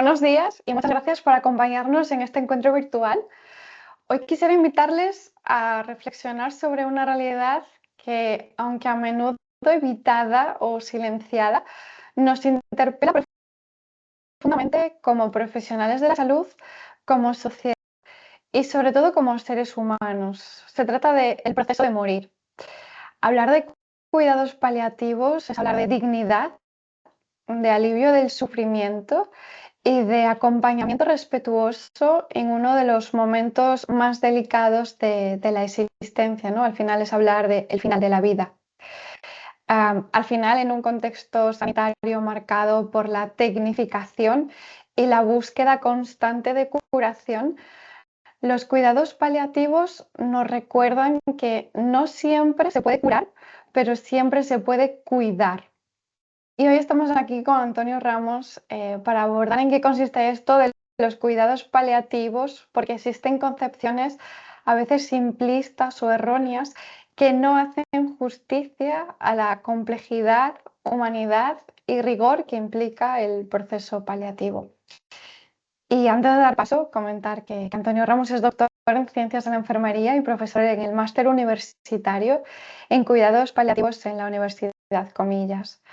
Buenos días y muchas gracias por acompañarnos en este encuentro virtual. Hoy quisiera invitarles a reflexionar sobre una realidad que, aunque a menudo evitada o silenciada, nos interpela profundamente como profesionales de la salud, como sociedad y sobre todo como seres humanos. Se trata del proceso de morir. Hablar de cuidados paliativos es hablar de dignidad, de alivio del sufrimiento y de acompañamiento respetuoso en uno de los momentos más delicados de la existencia, ¿no? Al final es hablar del final de la vida. Al final, en un contexto sanitario marcado por la tecnificación y la búsqueda constante de curación, los cuidados paliativos nos recuerdan que no siempre se puede curar, pero siempre se puede cuidar. Y hoy estamos aquí con Antonio Ramos para abordar en qué consiste esto de los cuidados paliativos, porque existen concepciones a veces simplistas o erróneas que no hacen justicia a la complejidad, humanidad y rigor que implica el proceso paliativo. Y antes de dar paso, comentar que Antonio Ramos es doctor en Ciencias de la Enfermería y profesor en el máster universitario en Cuidados Paliativos en la Universidad Comillas.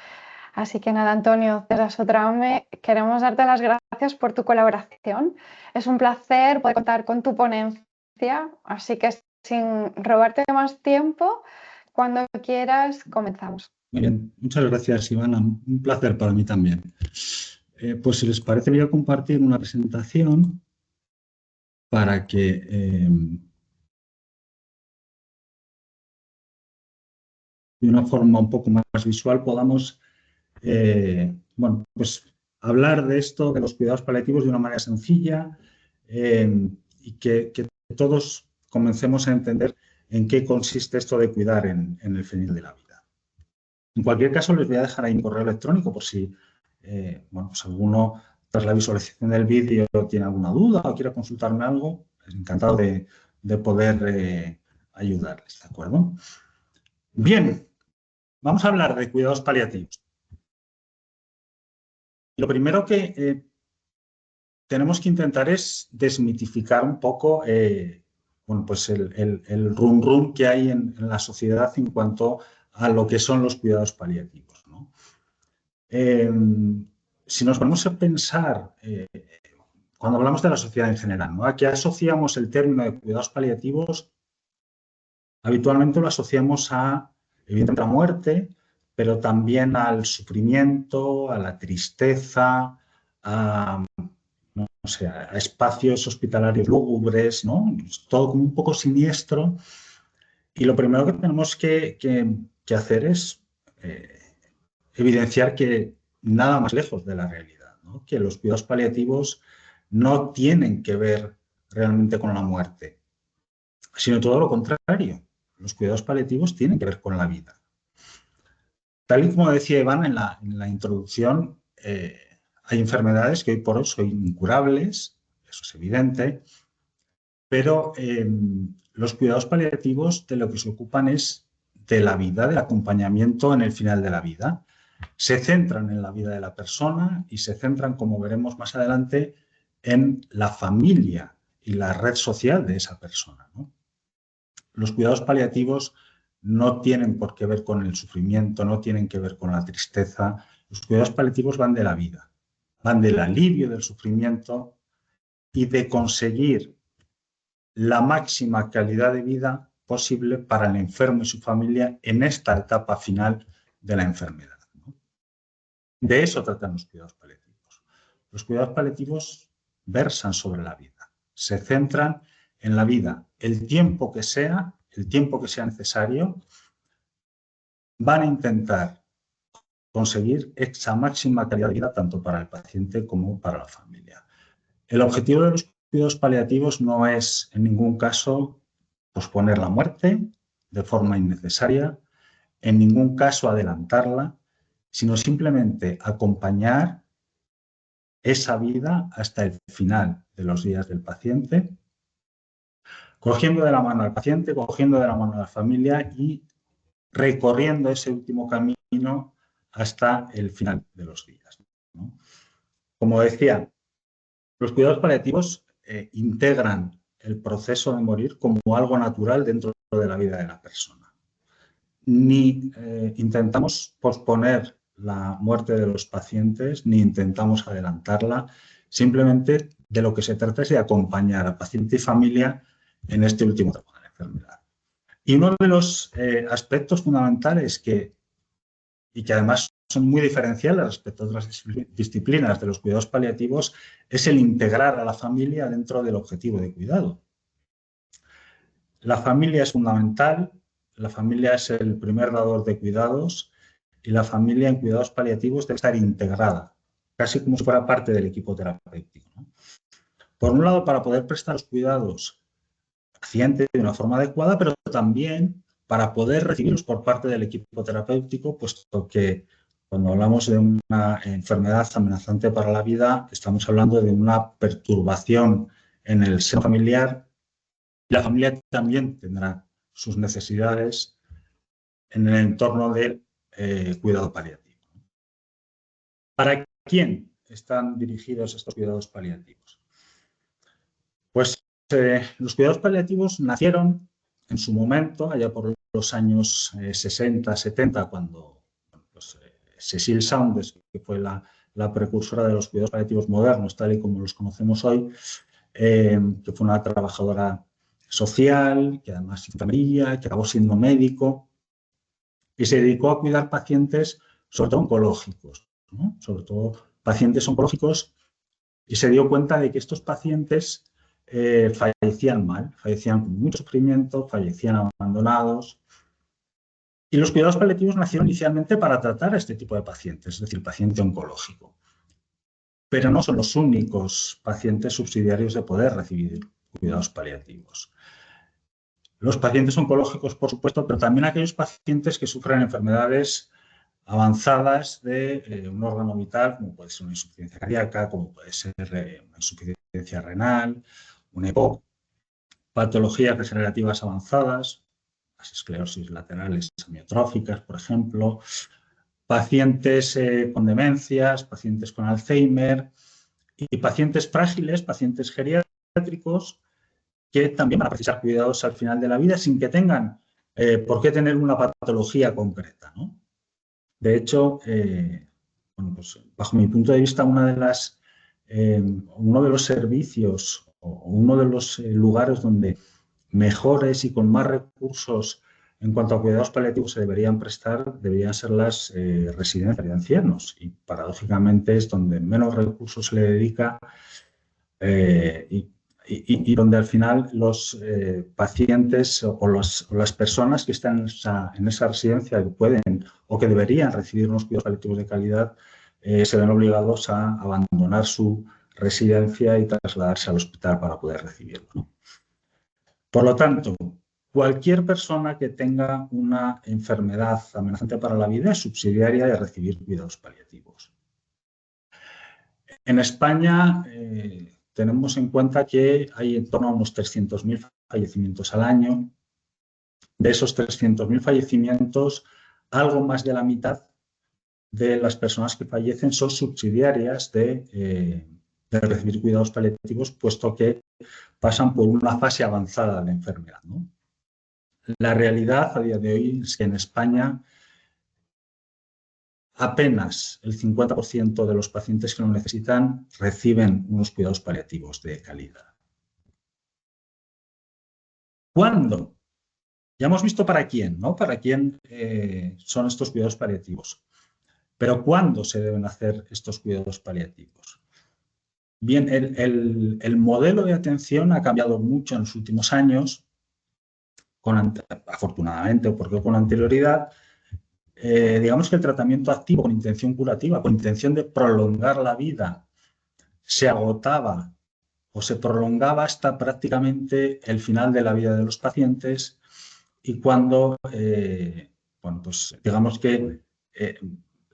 Así que nada, Antonio, desde Asotrame queremos darte las gracias por tu colaboración. Es un placer poder contar con tu ponencia, así que sin robarte más tiempo, cuando quieras comenzamos. Muy bien, muchas gracias, Ivana. Un placer para mí también. Pues si les parece, voy a compartir una presentación para que de una forma un poco más visual podamos pues hablar de esto, de los cuidados paliativos de una manera sencilla y que todos comencemos a entender en qué consiste esto de cuidar en el final de la vida. En cualquier caso, les voy a dejar ahí un correo electrónico por si pues alguno, tras la visualización del vídeo, tiene alguna duda o quiere consultarme algo. Encantado de poder ayudarles, ¿de acuerdo? Bien, vamos a hablar de cuidados paliativos. Lo primero que tenemos que intentar es desmitificar un poco pues el rum rum que hay en la sociedad en cuanto a lo que son los cuidados paliativos, ¿no? Si nos ponemos a pensar, cuando hablamos de la sociedad en general, ¿no?, ¿a qué asociamos el término de cuidados paliativos? Habitualmente lo asociamos a, evidentemente, a la muerte, pero también al sufrimiento, a la tristeza, a espacios hospitalarios lúgubres, ¿no? Es todo como un poco siniestro. Y lo primero que tenemos que hacer es evidenciar que nada más lejos de la realidad, ¿no? Que los cuidados paliativos no tienen que ver realmente con la muerte, sino todo lo contrario. Los cuidados paliativos tienen que ver con la vida. Tal y como decía Iván en la introducción, hay enfermedades que hoy por hoy son incurables, eso es evidente, pero los cuidados paliativos de lo que se ocupan es de la vida, del acompañamiento en el final de la vida. Se centran en la vida de la persona y se centran, como veremos más adelante, en la familia y la red social de esa persona, ¿no? Los cuidados paliativos no tienen por qué ver con el sufrimiento, no tienen que ver con la tristeza. Los cuidados paliativos van de la vida, van del alivio del sufrimiento y de conseguir la máxima calidad de vida posible para el enfermo y su familia en esta etapa final de la enfermedad, ¿no? De eso tratan los cuidados paliativos. Los cuidados paliativos versan sobre la vida, se centran en la vida, el tiempo que sea necesario, van a intentar conseguir esa máxima calidad de vida tanto para el paciente como para la familia. El objetivo de los cuidados paliativos no es en ningún caso posponer la muerte de forma innecesaria, en ningún caso adelantarla, sino simplemente acompañar esa vida hasta el final de los días del paciente, cogiendo de la mano al paciente, cogiendo de la mano a la familia y recorriendo ese último camino hasta el final de los días, ¿no? Como decía, Los cuidados paliativos integran el proceso de morir como algo natural dentro de la vida de la persona. Ni intentamos posponer la muerte de los pacientes, ni intentamos adelantarla. Simplemente de lo que se trata es de acompañar a paciente y familia en este último etapa de la enfermedad. Y uno de los aspectos fundamentales y que además son muy diferenciales respecto a otras disciplinas de los cuidados paliativos es el integrar a la familia dentro del objetivo de cuidado. La familia es fundamental, la familia es el primer dador de cuidados y la familia en cuidados paliativos debe estar integrada, casi como si fuera parte del equipo terapéutico, ¿no? Por un lado, para poder prestar los cuidados al paciente de una forma adecuada, pero también para poder recibirlos por parte del equipo terapéutico, puesto que cuando hablamos de una enfermedad amenazante para la vida, estamos hablando de una perturbación en el seno familiar. La familia también tendrá sus necesidades en el entorno del cuidado paliativo. ¿Para quién están dirigidos estos cuidados paliativos? Pues los cuidados paliativos nacieron en su momento, allá por los años 60, 70, cuando pues, Cecile Saunders, que fue la precursora de los cuidados paliativos modernos, tal y como los conocemos hoy, que fue una trabajadora social, que además enfermería, que acabó siendo médico, y se dedicó a cuidar pacientes, sobre todo oncológicos, ¿no? Sobre todo pacientes oncológicos, y se dio cuenta de que estos pacientes fallecían mal, fallecían con mucho sufrimiento, fallecían abandonados. Y los cuidados paliativos nacieron inicialmente para tratar a este tipo de pacientes, es decir, paciente oncológico. Pero no son los únicos pacientes subsidiarios de poder recibir cuidados paliativos. Los pacientes oncológicos, por supuesto, pero también aquellos pacientes que sufren enfermedades avanzadas de un órgano vital, como puede ser una insuficiencia cardíaca, como puede ser una insuficiencia renal, una EPOC, patologías degenerativas avanzadas, las esclerosis laterales amiotróficas, por ejemplo, pacientes con demencias, pacientes con Alzheimer y pacientes frágiles, pacientes geriátricos, que también van a precisar cuidados al final de la vida sin que tengan por qué tener una patología concreta, ¿no? De hecho, bueno, pues, bajo mi punto de vista, uno de los servicios o uno de los lugares donde mejores y con más recursos en cuanto a cuidados paliativos se deberían prestar, deberían ser las residencias de ancianos. Y paradójicamente es donde menos recursos se le dedica y donde al final los pacientes o las personas que están en esa residencia que pueden o que deberían recibir unos cuidados paliativos de calidad se ven obligados a abandonar su residencia y trasladarse al hospital para poder recibirlo, ¿no? Por lo tanto, cualquier persona que tenga una enfermedad amenazante para la vida es subsidiaria de recibir cuidados paliativos. En España tenemos en cuenta que hay en torno a unos 300.000 fallecimientos al año. De esos 300.000 fallecimientos, algo más de la mitad de las personas que fallecen son subsidiarias de recibir cuidados paliativos, puesto que pasan por una fase avanzada de enfermedad, ¿no? La realidad a día de hoy es que en España apenas el 50% de los pacientes que lo necesitan reciben unos cuidados paliativos de calidad. ¿Cuándo? Ya hemos visto para quién, ¿no? Para quién son estos cuidados paliativos. Pero ¿cuándo se deben hacer estos cuidados paliativos? Bien, el modelo de atención ha cambiado mucho en los últimos años, afortunadamente o porque con anterioridad. Digamos que el tratamiento activo con intención curativa, con intención de prolongar la vida, se agotaba o se prolongaba hasta prácticamente el final de la vida de los pacientes y cuando, bueno, pues digamos que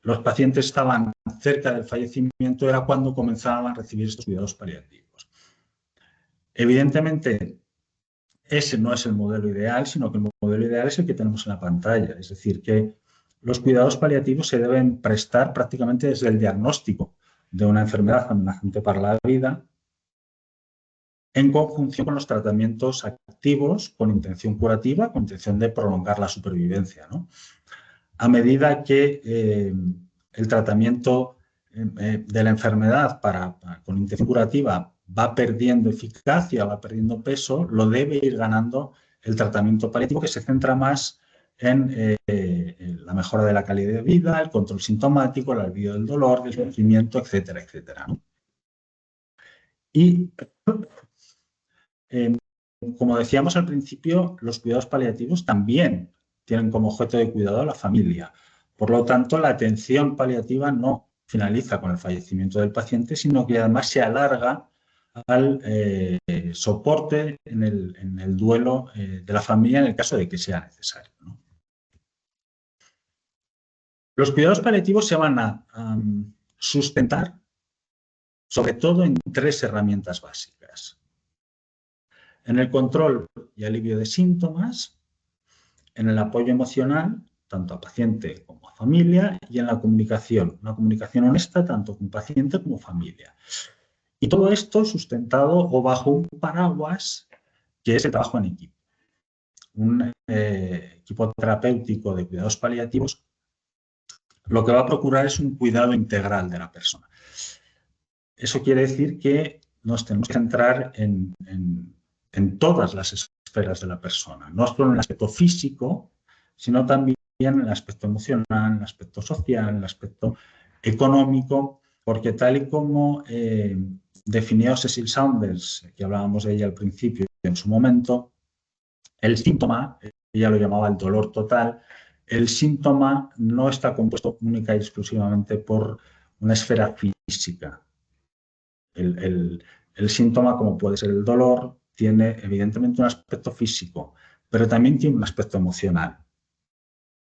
los pacientes estaban cerca del fallecimiento era cuando comenzaban a recibir estos cuidados paliativos. Evidentemente, ese no es el modelo ideal, sino que el modelo ideal es el que tenemos en la pantalla, es decir, que los cuidados paliativos se deben prestar prácticamente desde el diagnóstico de una enfermedad amenazante para la vida en conjunción con los tratamientos activos con intención curativa, con intención de prolongar la supervivencia, ¿no? A medida que el tratamiento de la enfermedad con intención curativa va perdiendo eficacia, va perdiendo peso, lo debe ir ganando el tratamiento paliativo, que se centra más en la mejora de la calidad de vida, el control sintomático, el alivio del dolor, del sufrimiento, etcétera, etcétera, ¿no? Y como decíamos al principio, los cuidados paliativos también tienen como objeto de cuidado a la familia. Por lo tanto, la atención paliativa no finaliza con el fallecimiento del paciente, sino que además se alarga al soporte en el duelo de la familia en el caso de que sea necesario, ¿no? Los cuidados paliativos se van a sustentar sobre todo en 3 herramientas básicas. En el control y alivio de síntomas, en el apoyo emocional, tanto a paciente como a familia, y en la comunicación, una comunicación honesta tanto con paciente como familia. Y todo esto sustentado o bajo un paraguas que es el trabajo en equipo. Un equipo terapéutico de cuidados paliativos lo que va a procurar es un cuidado integral de la persona. Eso quiere decir que nos tenemos que centrar en todas las esferas de la persona, no solo en el aspecto físico, sino también en el aspecto emocional, en el aspecto social, en el aspecto económico, porque tal y como definió Cecil Saunders, que hablábamos de ella al principio y en su momento, el síntoma, ella lo llamaba el dolor total, el síntoma no está compuesto única y exclusivamente por una esfera física. El síntoma, como puede ser el dolor, tiene evidentemente un aspecto físico, pero también tiene un aspecto emocional.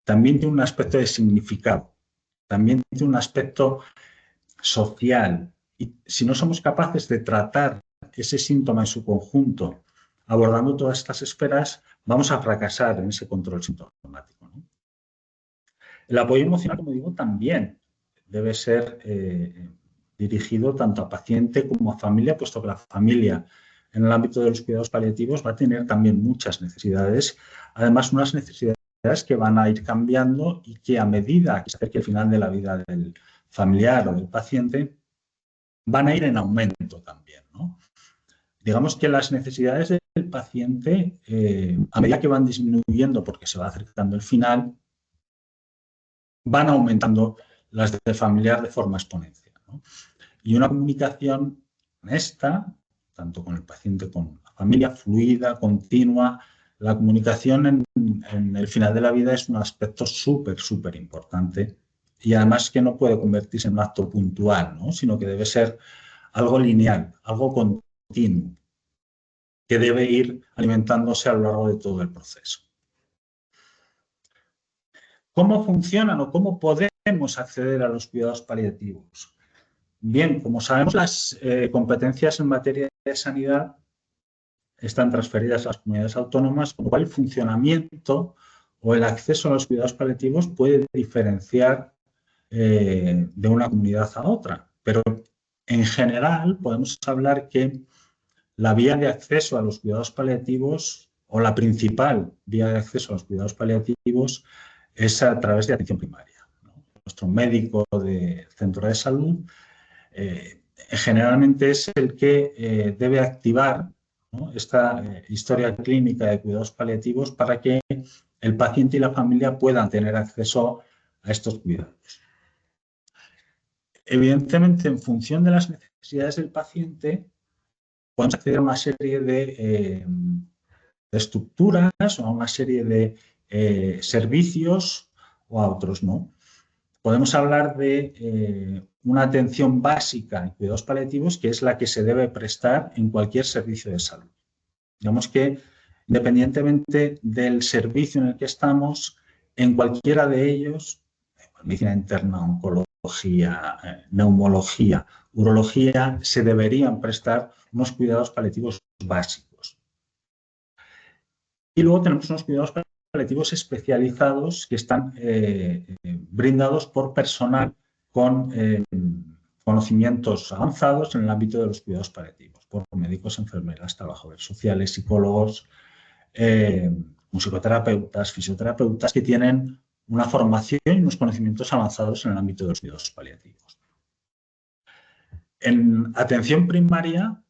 También tiene un aspecto de significado. También tiene un aspecto social. Y si no somos capaces de tratar ese síntoma en su conjunto, abordando todas estas esferas, vamos a fracasar en ese control sintomático, ¿no? El apoyo emocional, como digo, también debe ser dirigido tanto a paciente como a familia, puesto que la familia en el ámbito de los cuidados paliativos va a tener también muchas necesidades, además unas necesidades que van a ir cambiando y que a medida que se acerque el final de la vida del familiar o del paciente, van a ir en aumento también, ¿no? Digamos que las necesidades del paciente, a medida que van disminuyendo porque se va acercando el final, van aumentando las del familiar de forma exponencial, ¿no? Y una comunicación honesta, tanto con el paciente como con la familia, fluida, continua. La comunicación en el final de la vida es un aspecto súper importante y además que no puede convertirse en un acto puntual, ¿no? Sino que debe ser algo lineal, algo continuo, que debe ir alimentándose a lo largo de todo el proceso. ¿Cómo funcionan o cómo podemos acceder a los cuidados paliativos? Bien, como sabemos, las competencias en materia de sanidad están transferidas a las comunidades autónomas, con lo cual el funcionamiento o el acceso a los cuidados paliativos puede diferenciar de una comunidad a otra. Pero en general podemos hablar que la vía de acceso a los cuidados paliativos o la principal vía de acceso a los cuidados paliativos es a través de atención primaria, ¿no? Nuestro médico del centro de salud generalmente es el que debe activar, ¿no?, esta historia clínica de cuidados paliativos para que el paciente y la familia puedan tener acceso a estos cuidados. Evidentemente, en función de las necesidades del paciente, podemos acceder a una serie de estructuras o a una serie de servicios o a otros, ¿no? Podemos hablar de una atención básica en cuidados paliativos, que es la que se debe prestar en cualquier servicio de salud. Digamos que, independientemente del servicio en el que estamos, en cualquiera de ellos, medicina interna, oncología, neumología, urología, se deberían prestar unos cuidados paliativos básicos. Y luego tenemos unos cuidados paliativos especializados que están brindados por personal con conocimientos avanzados en el ámbito de los cuidados paliativos, por médicos, enfermeras, trabajadores sociales, psicólogos, musicoterapeutas, fisioterapeutas, que tienen una formación y unos conocimientos avanzados en el ámbito de los cuidados paliativos. En atención primaria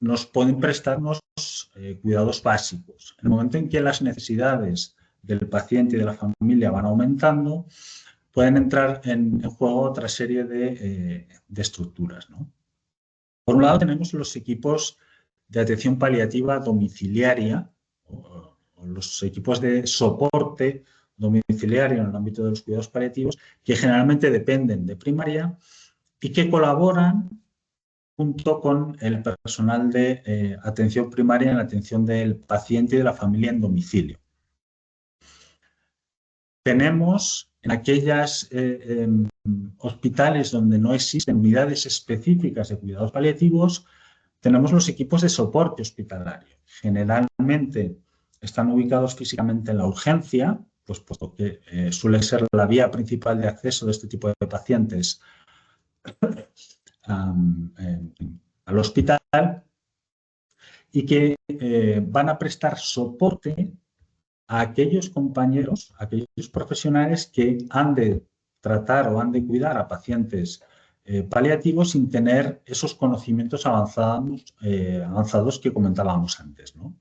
nos pueden prestarnos cuidados básicos. En el momento en que las necesidades del paciente y de la familia van aumentando, pueden entrar en juego otra serie de estructuras, ¿no? Por un lado tenemos los equipos de atención paliativa domiciliaria, o los equipos de soporte domiciliario en el ámbito de los cuidados paliativos, que generalmente dependen de primaria y que colaboran junto con el personal de atención primaria en la atención del paciente y de la familia en domicilio. Tenemos en aquellos hospitales donde no existen unidades específicas de cuidados paliativos, tenemos los equipos de soporte hospitalario. Generalmente están ubicados físicamente en la urgencia, pues puesto que suele ser la vía principal de acceso de este tipo de pacientes al hospital, y que van a prestar soporte a aquellos compañeros, a aquellos profesionales que han de tratar o han de cuidar a pacientes paliativos sin tener esos conocimientos avanzados que comentábamos antes, ¿no?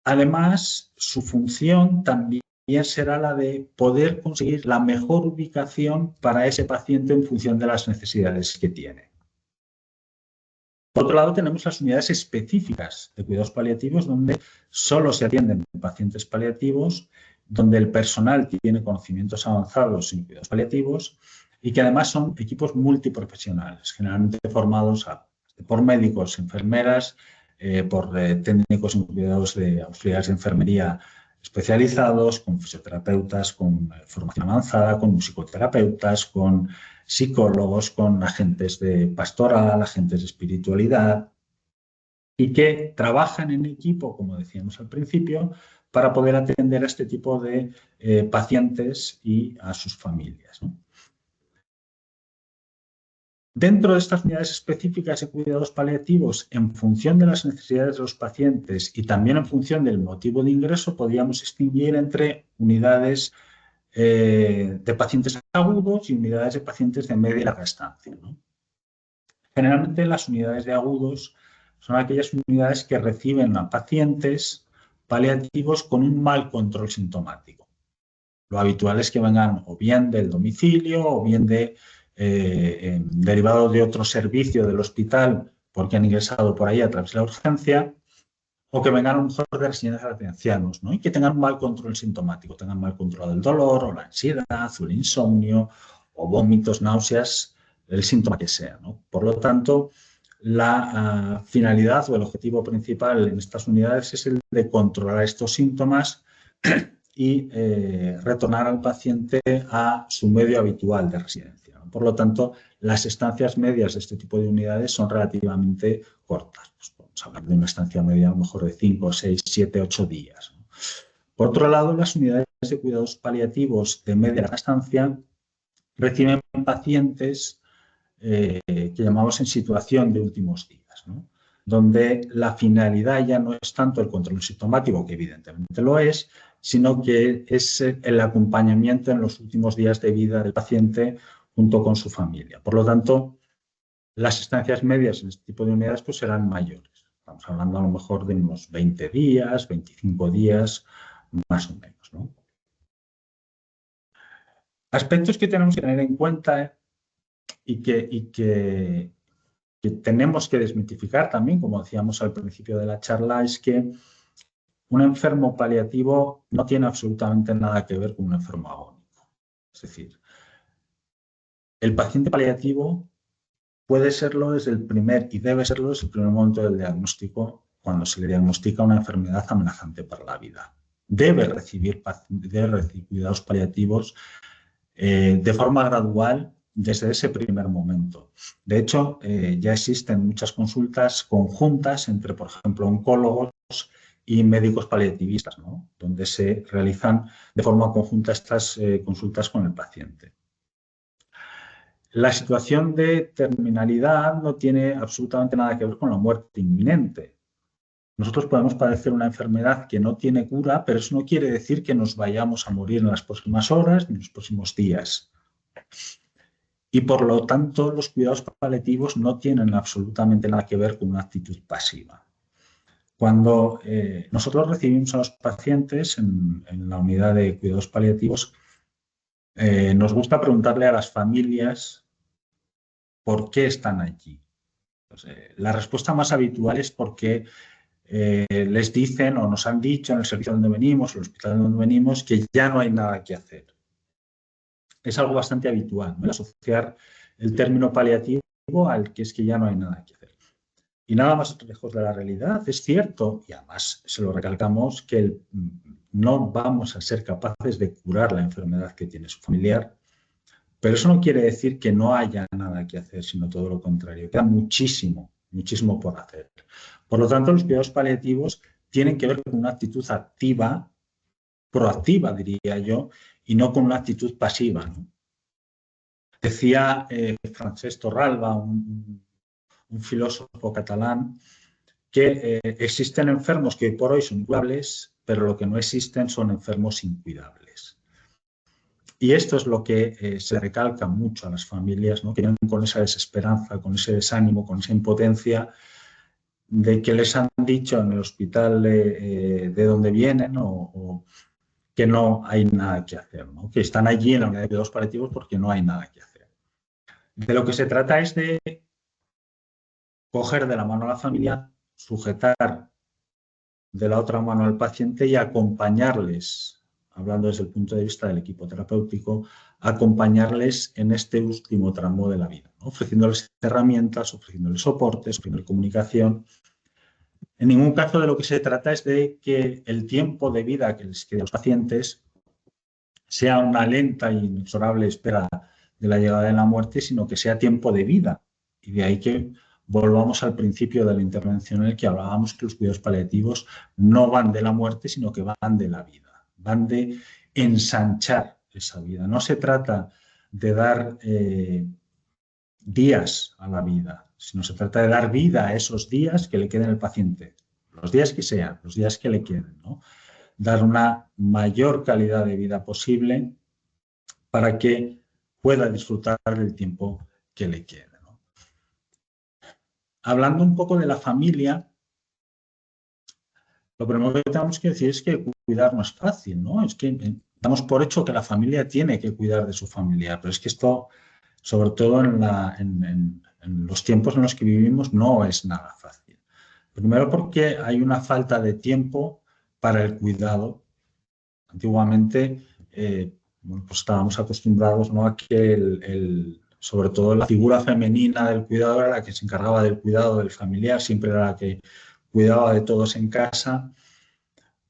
Además, su función también será la de poder conseguir la mejor ubicación para ese paciente en función de las necesidades que tiene. Por otro lado, tenemos las unidades específicas de cuidados paliativos, donde solo se atienden pacientes paliativos, donde el personal tiene conocimientos avanzados en cuidados paliativos y que además son equipos multiprofesionales, generalmente formados por médicos, enfermeras, por técnicos en cuidados de auxiliares de enfermería especializados, con fisioterapeutas con formación avanzada, con musicoterapeutas, con psicólogos, con agentes de pastoral, agentes de espiritualidad, y que trabajan en equipo, como decíamos al principio, para poder atender a este tipo de pacientes y a sus familias, ¿no? Dentro de estas unidades específicas de cuidados paliativos, en función de las necesidades de los pacientes y también en función del motivo de ingreso, podríamos distinguir entre unidades de pacientes agudos y unidades de pacientes de media y larga estancia, ¿no? Generalmente las unidades de agudos son aquellas unidades que reciben a pacientes paliativos con un mal control sintomático. Lo habitual es que vengan o bien del domicilio o bien derivado de otro servicio del hospital porque han ingresado por ahí a través de la urgencia, o que vengan a lo mejor de residencias de ancianos, ¿no? Y que tengan un mal control sintomático, tengan mal control del dolor o la ansiedad o el insomnio o vómitos, náuseas, el síntoma que sea, ¿no? Por lo tanto, la finalidad o el objetivo principal en estas unidades es el de controlar estos síntomas y retornar al paciente a su medio habitual de residencia, ¿no? Por lo tanto, las estancias medias de este tipo de unidades son relativamente cortas. Pues podemos hablar de una estancia media a lo mejor de 5, 6, 7, 8 días, ¿no? Por otro lado, las unidades de cuidados paliativos de media estancia reciben pacientes que llamamos en situación de últimos días, ¿no? Donde la finalidad ya no es tanto el control sintomático, que evidentemente lo es, sino que es el acompañamiento en los últimos días de vida del paciente junto con su familia. Por lo tanto, las estancias medias en este tipo de unidades pues serán mayores. Estamos hablando a lo mejor de unos 20 días, 25 días, más o menos, ¿no? Aspectos que tenemos que tener en cuenta y que tenemos que desmitificar también, como decíamos al principio de la charla, es que un enfermo paliativo no tiene absolutamente nada que ver con un enfermo agónico. Es decir, el paciente paliativo puede serlo desde el primer y debe serlo desde el primer momento del diagnóstico, cuando se le diagnostica una enfermedad amenazante para la vida. Debe recibir cuidados paliativos de forma gradual desde ese primer momento. De hecho, ya existen muchas consultas conjuntas entre, por ejemplo, oncólogos y médicos paliativistas, ¿no? Donde se realizan de forma conjunta estas consultas con el paciente. La situación de terminalidad no tiene absolutamente nada que ver con la muerte inminente. Nosotros podemos padecer una enfermedad que no tiene cura, pero eso no quiere decir que nos vayamos a morir en las próximas horas ni en los próximos días. Y por lo tanto, los cuidados paliativos no tienen absolutamente nada que ver con una actitud pasiva. Cuando nosotros recibimos a los pacientes en la unidad de cuidados paliativos, nos gusta preguntarle a las familias por qué están allí. Pues, la respuesta más habitual es porque les dicen o nos han dicho en el servicio donde venimos, en el hospital donde venimos, que ya no hay nada que hacer. Es algo bastante habitual, ¿no? Asociar el término paliativo al que es que ya no hay nada que hacer. Y nada más lejos de la realidad. Es cierto, y además se lo recalcamos, que no vamos a ser capaces de curar la enfermedad que tiene su familiar, pero eso no quiere decir que no haya nada que hacer, sino todo lo contrario. Queda muchísimo, muchísimo por hacer. Por lo tanto, los cuidados paliativos tienen que ver con una actitud activa, proactiva, diría yo, y no con una actitud pasiva, ¿no? Decía Francesc Torralba, un filósofo catalán, que existen enfermos que hoy por hoy son incurables, pero lo que no existen son enfermos incuidables. Y esto es lo que se recalca mucho a las familias, ¿no? Que vienen con esa desesperanza, con ese desánimo, con esa impotencia de que les han dicho en el hospital de donde vienen o que no hay nada que hacer, ¿no? Que están allí en la unidad de cuidados paliativos porque no hay nada que hacer. De lo que se trata es de coger de la mano a la familia, sujetar de la otra mano al paciente y acompañarles, hablando desde el punto de vista del equipo terapéutico, acompañarles en este último tramo de la vida, ¿no? Ofreciéndoles herramientas, ofreciéndoles soportes, ofreciéndoles comunicación. En ningún caso de lo que se trata es de que el tiempo de vida que les queda a los pacientes sea una lenta e inexorable espera de la llegada de la muerte, sino que sea tiempo de vida. Y de ahí que volvamos al principio de la intervención en el que hablábamos que los cuidados paliativos no van de la muerte, sino que van de la vida, van de ensanchar esa vida. No se trata de dar días a la vida, sino se trata de dar vida a esos días que le queden al paciente, los días que sean, los días que le queden, ¿no? Dar una mayor calidad de vida posible para que pueda disfrutar del tiempo que le quede, ¿no? Hablando un poco de la familia, lo primero que tenemos que decir es que cuidar no es fácil, ¿no? Es que damos por hecho que la familia tiene que cuidar de su familia, pero es que esto, sobre todo en los tiempos en los que vivimos, no es nada fácil. Primero porque hay una falta de tiempo para el cuidado. Antiguamente, bueno, pues estábamos acostumbrados, ¿no?, a que sobre todo la figura femenina del cuidador era la que se encargaba del cuidado del familiar, siempre era la que cuidaba de todos en casa.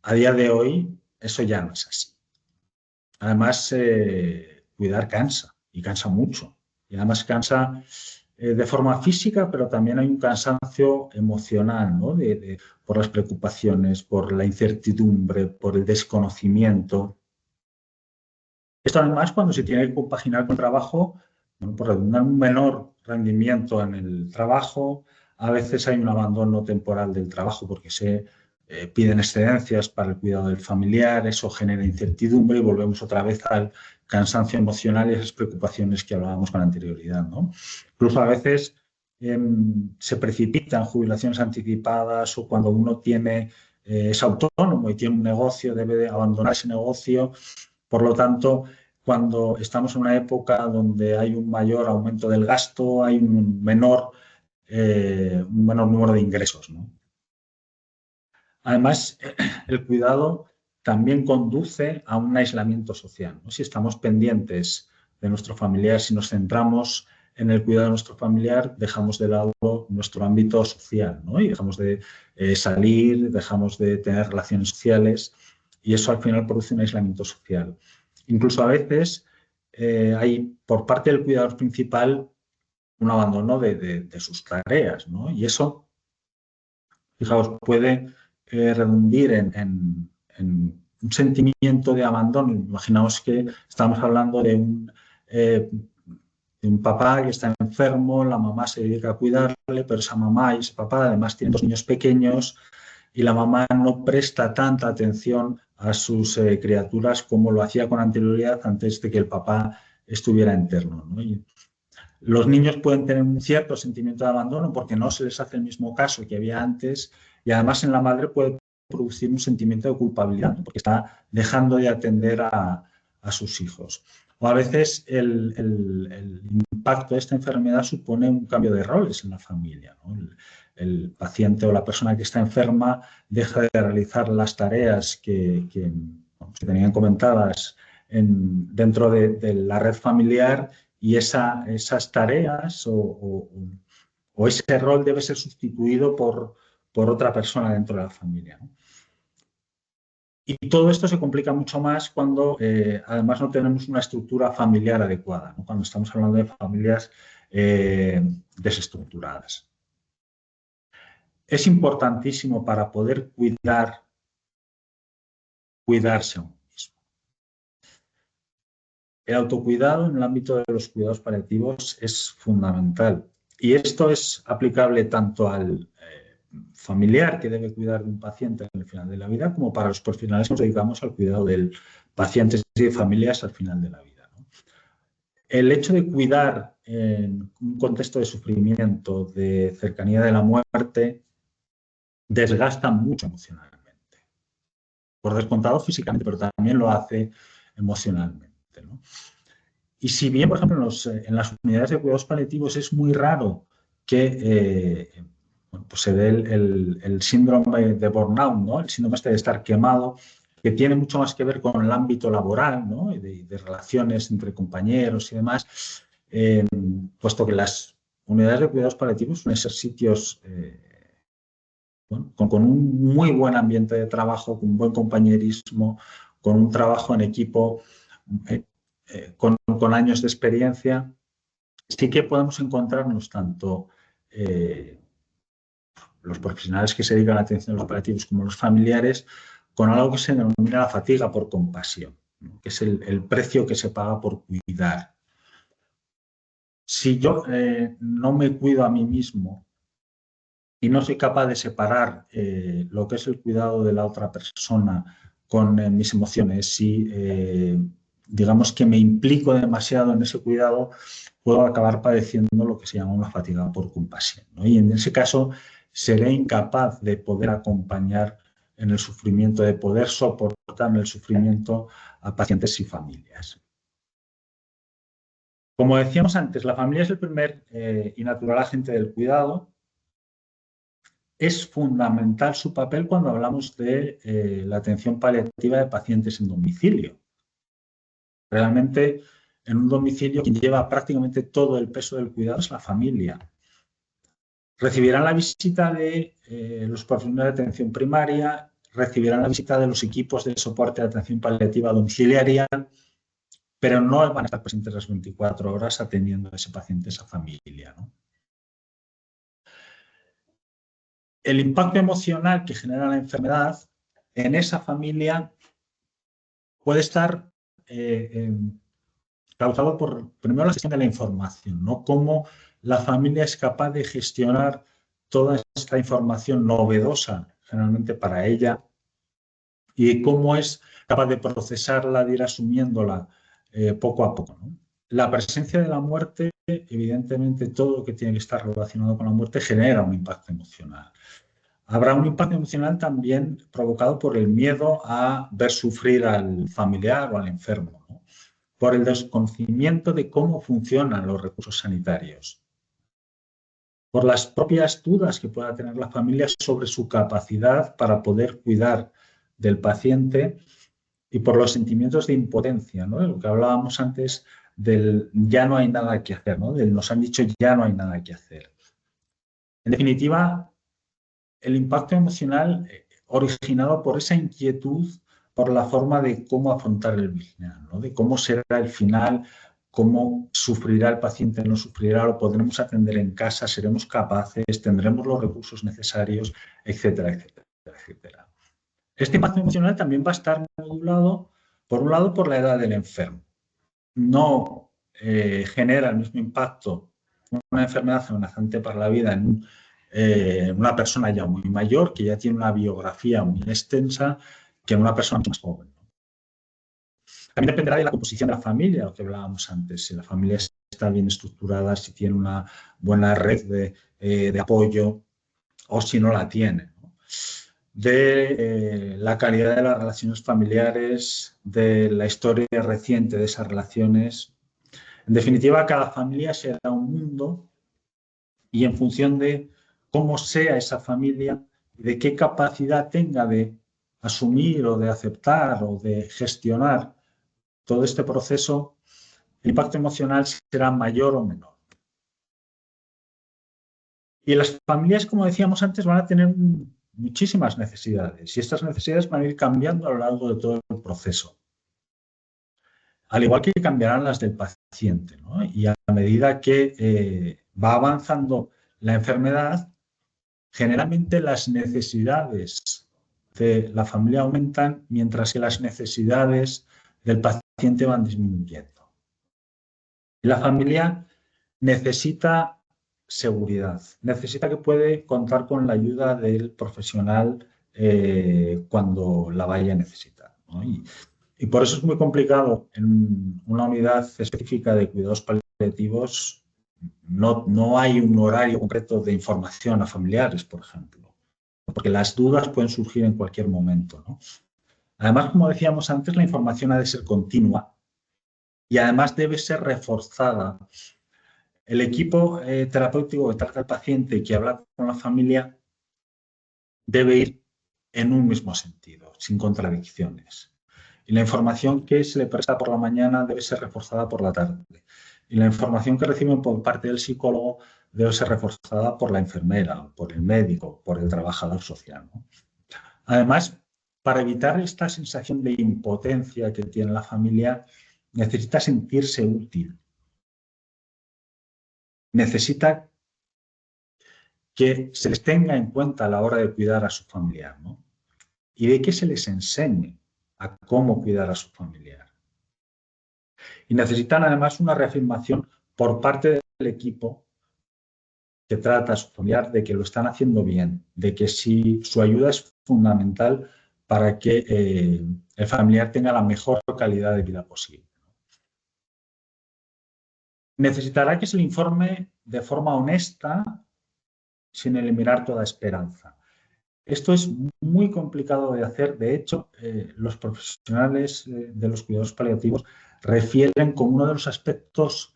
A día de hoy eso ya no es así. Además, cuidar cansa y cansa mucho. Y además cansa de forma física, pero también hay un cansancio emocional, ¿no? Por las preocupaciones, por la incertidumbre, por el desconocimiento. Esto además cuando se tiene que compaginar con trabajo, bueno, por un menor rendimiento en el trabajo, a veces hay un abandono temporal del trabajo porque se piden excedencias para el cuidado del familiar, eso genera incertidumbre y volvemos otra vez al cansancio emocional y esas preocupaciones que hablábamos con anterioridad, ¿no? Incluso a veces se precipitan jubilaciones anticipadas o cuando uno es autónomo y tiene un negocio, debe de abandonar ese negocio. Por lo tanto, cuando estamos en una época donde hay un mayor aumento del gasto, hay un menor número de ingresos, ¿no? Además, el cuidado también conduce a un aislamiento social, ¿no? Si estamos pendientes de nuestro familiar, si nos centramos en el cuidado de nuestro familiar, dejamos de lado nuestro ámbito social, ¿no? Y dejamos de salir, dejamos de tener relaciones sociales y eso al final produce un aislamiento social. Incluso a veces hay por parte del cuidador principal un abandono de sus tareas, ¿no? Y eso, fijaos, puede redundir en un sentimiento de abandono. Imaginaos que estamos hablando de un un papá que está enfermo, la mamá se dedica a cuidarle, pero esa mamá y ese papá además tienen 2 niños pequeños y la mamá no presta tanta atención a sus criaturas como lo hacía con anterioridad antes de que el papá estuviera interno, ¿no? Y los niños pueden tener un cierto sentimiento de abandono porque no se les hace el mismo caso que había antes y además en la madre puede producir un sentimiento de culpabilidad, ¿no? Porque está dejando de atender a sus hijos. O a veces el impacto de esta enfermedad supone un cambio de roles en la familia, ¿no? El paciente o la persona que está enferma deja de realizar las tareas que tenían comentadas dentro de la red familiar y esas tareas o ese rol debe ser sustituido por otra persona dentro de la familia, ¿no? Y todo esto se complica mucho más cuando además no tenemos una estructura familiar adecuada, ¿no? Cuando estamos hablando de familias desestructuradas. Es importantísimo para poder cuidarse a uno mismo. El autocuidado en el ámbito de los cuidados paliativos es fundamental. Y esto es aplicable tanto al familiar que debe cuidar de un paciente al final de la vida, como para los profesionales que nos dedicamos al cuidado del paciente y de familias al final de la vida, ¿no? El hecho de cuidar en un contexto de sufrimiento, de cercanía de la muerte, desgasta mucho emocionalmente. Por descontado físicamente, pero también lo hace emocionalmente, ¿no? Y si bien, por ejemplo, en las unidades de cuidados paliativos es muy raro que bueno, pues se dé el síndrome de burnout, ¿no? El síndrome este de estar quemado, que tiene mucho más que ver con el ámbito laboral, ¿no? de relaciones entre compañeros y demás, puesto que las unidades de cuidados paliativos suelen ser sitios bueno, con un muy buen ambiente de trabajo, con un buen compañerismo, con un trabajo en equipo, con años de experiencia. Sí que podemos encontrarnos tanto los profesionales que se dedican a la atención a los paliativos como los familiares con algo que se denomina la fatiga por compasión, ¿no? Que es el precio que se paga por cuidar. Si yo no me cuido a mí mismo y no soy capaz de separar lo que es el cuidado de la otra persona con mis emociones, si digamos que me implico demasiado en ese cuidado, puedo acabar padeciendo lo que se llama una fatiga por compasión, ¿no? Y en ese caso seré incapaz de poder acompañar en el sufrimiento, de poder soportar en el sufrimiento a pacientes y familias. Como decíamos antes, la familia es el primer y natural agente del cuidado. Es fundamental su papel cuando hablamos de la atención paliativa de pacientes en domicilio. Realmente, en un domicilio, quien lleva prácticamente todo el peso del cuidado es la familia. Recibirán la visita de los profesionales de atención primaria, recibirán la visita de los equipos de soporte de atención paliativa domiciliaria, pero no van a estar presentes las 24 horas atendiendo a ese paciente, a esa familia, ¿no? El impacto emocional que genera la enfermedad en esa familia puede estar causado por, primero, la gestión de la información, ¿no? Cómo la familia es capaz de gestionar toda esta información novedosa, generalmente para ella, y cómo es capaz de procesarla, de ir asumiéndola poco a poco, ¿no? La presencia de la muerte, evidentemente, todo lo que tiene que estar relacionado con la muerte genera un impacto emocional. Habrá un impacto emocional también provocado por el miedo a ver sufrir al familiar o al enfermo, ¿no? Por el desconocimiento de cómo funcionan los recursos sanitarios, por las propias dudas que pueda tener la familia sobre su capacidad para poder cuidar del paciente y por los sentimientos de impotencia, ¿no? De lo que hablábamos antes del ya no hay nada que hacer, ¿no? Del nos han dicho ya no hay nada que hacer. En definitiva, el impacto emocional originado por esa inquietud por la forma de cómo afrontar el final, ¿no? De cómo será el final, cómo sufrirá el paciente, no sufrirá, lo podremos atender en casa, seremos capaces, tendremos los recursos necesarios, etcétera, etcétera, etcétera. Este impacto emocional también va a estar modulado, por un lado, por la edad del enfermo. No genera el mismo impacto una enfermedad amenazante para la vida en una persona ya muy mayor, que ya tiene una biografía muy extensa, que en una persona más joven. También dependerá de la composición de la familia, lo que hablábamos antes. Si la familia está bien estructurada, si tiene una buena red de apoyo o si no la tiene, ¿no? De la calidad de las relaciones familiares, de la historia reciente de esas relaciones. En definitiva, cada familia será un mundo y en función de cómo sea esa familia y de qué capacidad tenga de asumir o de aceptar o de gestionar todo este proceso, el impacto emocional será mayor o menor. Y las familias, como decíamos antes, van a tener muchísimas necesidades y estas necesidades van a ir cambiando a lo largo de todo el proceso. Al igual que cambiarán las del paciente, ¿no? Y a medida que va avanzando la enfermedad, generalmente las necesidades de la familia aumentan mientras que las necesidades del paciente van disminuyendo. Y la familia necesita seguridad, necesita que puede contar con la ayuda del profesional cuando la vaya a necesitar, ¿no? Y por eso es muy complicado en una unidad específica de cuidados paliativos. No hay un horario concreto de información a familiares, por ejemplo, porque las dudas pueden surgir en cualquier momento, ¿no? Además, como decíamos antes, la información ha de ser continua y además debe ser reforzada. El equipo terapéutico que trata al paciente y que habla con la familia debe ir en un mismo sentido, sin contradicciones. Y la información que se le presta por la mañana debe ser reforzada por la tarde. Y la información que reciben por parte del psicólogo debe ser reforzada por la enfermera, por el médico, por el trabajador social, ¿no? Además, para evitar esta sensación de impotencia que tiene la familia, necesita sentirse útil. Necesita que se les tenga en cuenta a la hora de cuidar a su familiar, ¿no? Y de que se les enseñe a cómo cuidar a su familiar. Y necesitan además una reafirmación por parte del equipo que trata a su familiar de que lo están haciendo bien, de que su ayuda es fundamental para que el familiar tenga la mejor calidad de vida posible. Necesitará que se le informe de forma honesta, sin eliminar toda esperanza. Esto es muy complicado de hacer. De hecho, los profesionales de los cuidados paliativos refieren como uno de los aspectos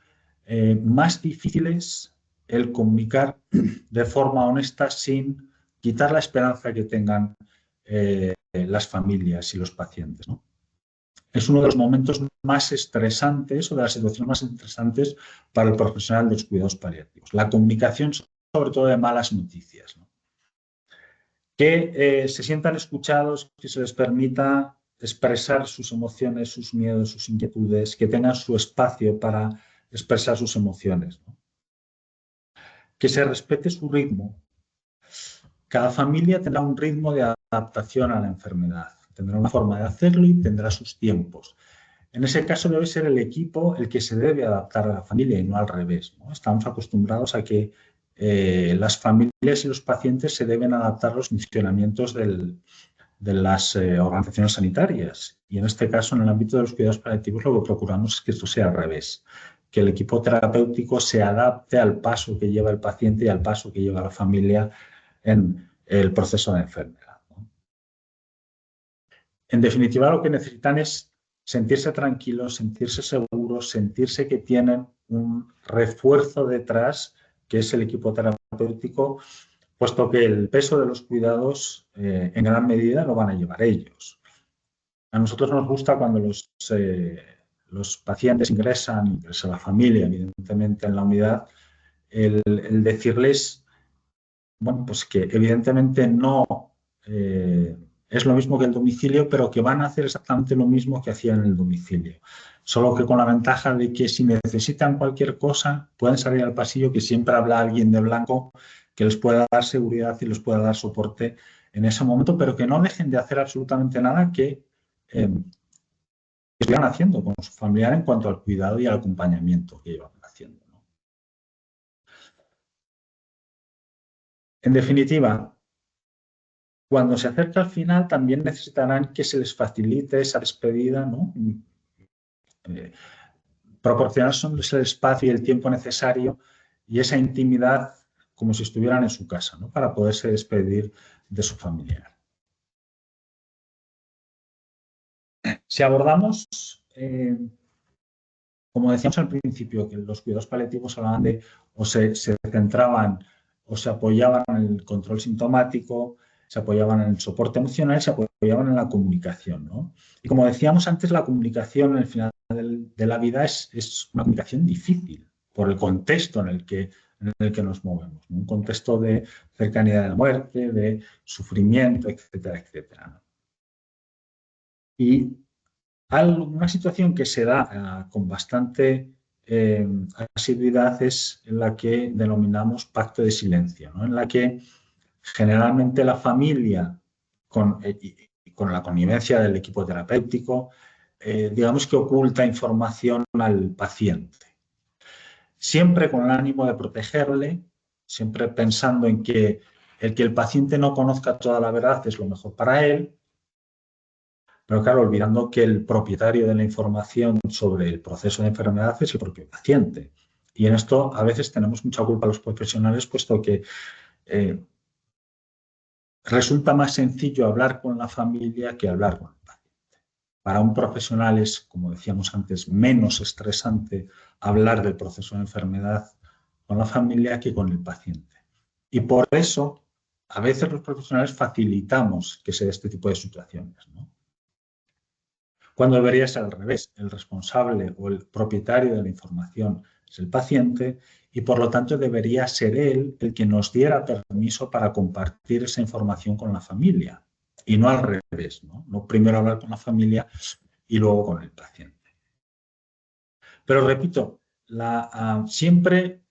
más difíciles el comunicar de forma honesta sin quitar la esperanza que tengan las familias y los pacientes, ¿no? Es uno de los momentos más estresantes o de las situaciones más estresantes para el profesional de los cuidados paliativos. La comunicación, sobre todo de malas noticias, ¿no? Que se sientan escuchados, que se les permita expresar sus emociones, sus miedos, sus inquietudes, que tengan su espacio para expresar sus emociones, ¿no? Que se respete su ritmo. Cada familia tendrá un ritmo de adaptación a la enfermedad, tendrá una forma de hacerlo y tendrá sus tiempos. En ese caso debe ser el equipo el que se debe adaptar a la familia y no al revés, ¿no? Estamos acostumbrados a que las familias y los pacientes se deben adaptar a los funcionamientos de las organizaciones sanitarias. Y en este caso, en el ámbito de los cuidados paliativos, lo que procuramos es que esto sea al revés, que el equipo terapéutico se adapte al paso que lleva el paciente y al paso que lleva la familia en el proceso de enfermedad, ¿no? En definitiva, lo que necesitan es sentirse tranquilos, sentirse seguros, sentirse que tienen un refuerzo detrás, que es el equipo terapéutico, puesto que el peso de los cuidados en gran medida lo van a llevar ellos. A nosotros nos gusta cuando los pacientes ingresan, ingresa la familia, evidentemente, en la unidad, el decirles, bueno, pues que evidentemente no es lo mismo que el domicilio, pero que van a hacer exactamente lo mismo que hacían en el domicilio. Solo que con la ventaja de que si necesitan cualquier cosa, pueden salir al pasillo, que siempre habla alguien de blanco que les pueda dar seguridad y les pueda dar soporte en ese momento, pero que no dejen de hacer absolutamente nada, que estuvieran haciendo con su familiar en cuanto al cuidado y al acompañamiento que llevan haciendo, ¿no? En definitiva, cuando se acerca al final también necesitarán que se les facilite esa despedida, ¿no? Proporcionarles el espacio y el tiempo necesario y esa intimidad como si estuvieran en su casa, ¿no? Para poderse despedir de su familiar. Si abordamos, como decíamos al principio, que los cuidados paliativos hablaban de o se centraban o se apoyaban en el control sintomático, se apoyaban en el soporte emocional, se apoyaban en la comunicación, ¿no? Y como decíamos antes, la comunicación en el final de la vida es una comunicación difícil por el contexto en el que nos movemos, ¿no? Un contexto de cercanía de la muerte, de sufrimiento, etcétera, etcétera, ¿no? Y una situación que se da con bastante asiduidad es la que denominamos pacto de silencio, ¿no? En la que generalmente la familia, con la connivencia del equipo terapéutico, digamos que oculta información al paciente. Siempre con el ánimo de protegerle, siempre pensando en que el paciente no conozca toda la verdad es lo mejor para él, pero claro, olvidando que el propietario de la información sobre el proceso de enfermedad es el propio paciente. Y en esto a veces tenemos mucha culpa los profesionales, puesto que resulta más sencillo hablar con la familia que hablar con el paciente. Para un profesional es, como decíamos antes, menos estresante hablar del proceso de enfermedad con la familia que con el paciente. Y por eso, a veces los profesionales facilitamos que se dé este tipo de situaciones, ¿no? Cuando debería ser al revés. El responsable o el propietario de la información es el paciente y por lo tanto debería ser él el que nos diera permiso para compartir esa información con la familia y no al revés, ¿no? No primero hablar con la familia y luego con el paciente. Pero repito, siempre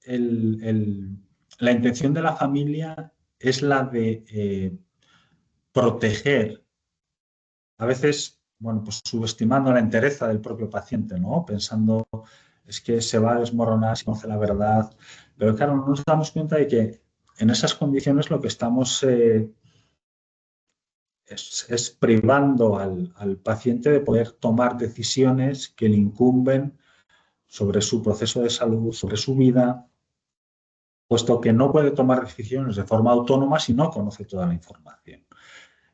la intención de la familia es la de proteger, a veces, bueno, pues subestimando la entereza del propio paciente, ¿no? Pensando, es que se va a desmoronar si conoce la verdad. Pero claro, no nos damos cuenta de que en esas condiciones lo que estamos es privando al paciente de poder tomar decisiones que le incumben sobre su proceso de salud, sobre su vida, puesto que no puede tomar decisiones de forma autónoma si no conoce toda la información.